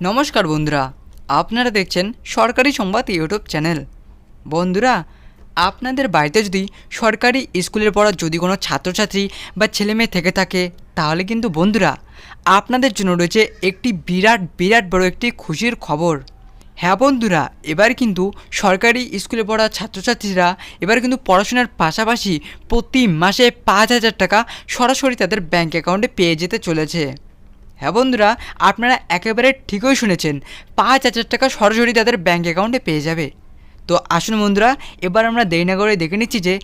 নমস্কার বন্ধুরা, আপনারা দেখছেন সরকারি সংবাদ ইউটিউব চ্যানেল। বন্ধুরা, আপনাদের বাড়িতে যদি সরকারি স্কুলের পড়া যদি কোনো ছাত্রছাত্রী বা ছেলেমেয়ে থেকে থাকে, তাহলে কিন্তু বন্ধুরা আপনাদের জন্য রয়েছে একটি বিরাট বড় একটি খুশির খবর। হ্যাঁ বন্ধুরা, এবার কিন্তু সরকারি স্কুলে পড়া ছাত্রছাত্রীরা এবার কিন্তু পড়াশোনার পাশাপাশি প্রতি মাসে 5,000 টাকা সরাসরি তাদের ব্যাঙ্ক অ্যাকাউন্টে পেয়ে যেতে চলেছে। হ্যাঁ বন্ধুরা, আপনারা একেবারে ঠিকই শুনেছেন, 5,000 টাকা সরাসরি তাদের ব্যাঙ্ক অ্যাকাউন্টে পেয়ে যাবে। তো আসুন বন্ধুরা, এবার আমরা দেরি না করে দেখে নিচ্ছি যে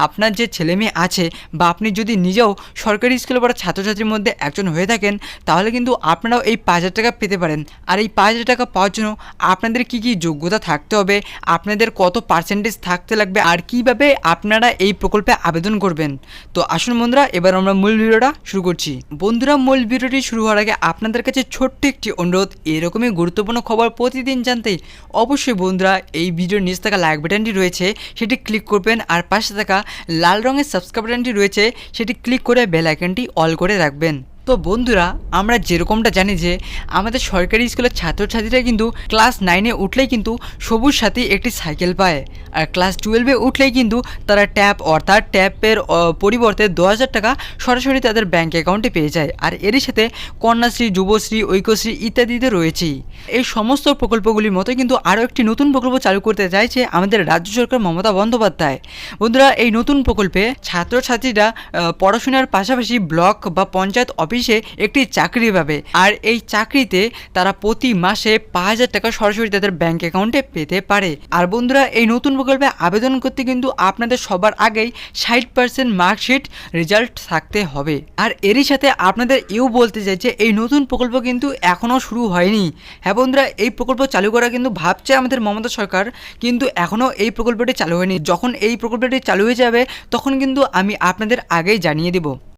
আপনার যে ছেলে মেয়ে আছে বা আপনি যদি নিজেও সরকারি স্কুলে পড়া ছাত্রছাত্রীর মধ্যে একজন হয়ে থাকেন, তাহলে কিন্তু আপনারাও এই 5,000 টাকা পেতে পারেন। আর এই 5,000 টাকা পাওয়ার জন্য আপনাদের কী কী যোগ্যতা থাকতে হবে, আপনাদের কত পার্সেন্টেজ থাকতে লাগবে, আর কীভাবে আপনারা এই প্রকল্পে আবেদন করবেন। তো আসুন বন্ধুরা, এবার আমরা মূল ভিডিওটা শুরু করছি। বন্ধুরা, মূল ভিডিওটি শুরু হওয়ার আগে আপনাদের কাছে ছোট্ট একটি অনুরোধ, এরকমই গুরুত্বপূর্ণ খবর প্রতিদিন জানতে অবশ্যই বন্ধুরা এই ভিডিওর নিচে থাকা লাইক বাটনটি রয়েছে সেটি ক্লিক করবেন, আর পাশে থাকা লাল রঙের সাবস্ক্রাইব বাটনটি রয়েছে সেটি ক্লিক করে বেল আইকনটি অল করে রাখবেন। তো বন্ধুরা, আমরা যেরকমটা জানি যে আমাদের সরকারি স্কুলের ছাত্রছাত্রীরা কিন্তু ক্লাস 9-এ উঠলেই কিন্তু সবুজ সাথী একটি সাইকেল পায়, আর ক্লাস 12-এ উঠলেই কিন্তু তারা ট্যাব অর্থাৎ ট্যাবের পরিবর্তে 10,000 টাকা সরাসরি তাদের ব্যাঙ্ক অ্যাকাউন্টে পেয়ে যায়। আর এরই সাথে কন্যাশ্রী, যুবশ্রী, ঐক্যশ্রী ইত্যাদিতে রয়েছেই। এই সমস্ত প্রকল্পগুলির মতো কিন্তু আরও একটি নতুন প্রকল্প চালু করতে চাইছে আমাদের রাজ্য সরকার মমতা বন্দ্যোপাধ্যায়। বন্ধুরা, এই নতুন প্রকল্পে ছাত্রছাত্রীরা পড়াশোনার পাশাপাশি ব্লক বা পঞ্চায়েত অফিসে একটি চাকরি পাবে, আর এই চাকরিতে তারা প্রতি মাসে 5,000 টাকা সরাসরি তাদের ব্যাঙ্ক অ্যাকাউন্টে পেতে পারে। আর বন্ধুরা, এই নতুন প্রকল্পে আবেদন করতে কিন্তু আপনাদের সবার আগেই 60% মার্কশিট রেজাল্ট থাকতে হবে। আর এরই সাথে আপনাদের বলতে চাই যে এই নতুন প্রকল্প কিন্তু এখনও শুরু হয়নি। হ্যাঁ বন্ধুরা, এই প্রকল্প চালু করা কিন্তু ভাবছে আমাদের মমতা সরকার, কিন্তু এখনও এই প্রকল্পটি চালু হয়নি। যখন এই প্রকল্পটি চালু হয়ে যাবে তখন কিন্তু আমি আপনাদের আগেই জানিয়ে দেব।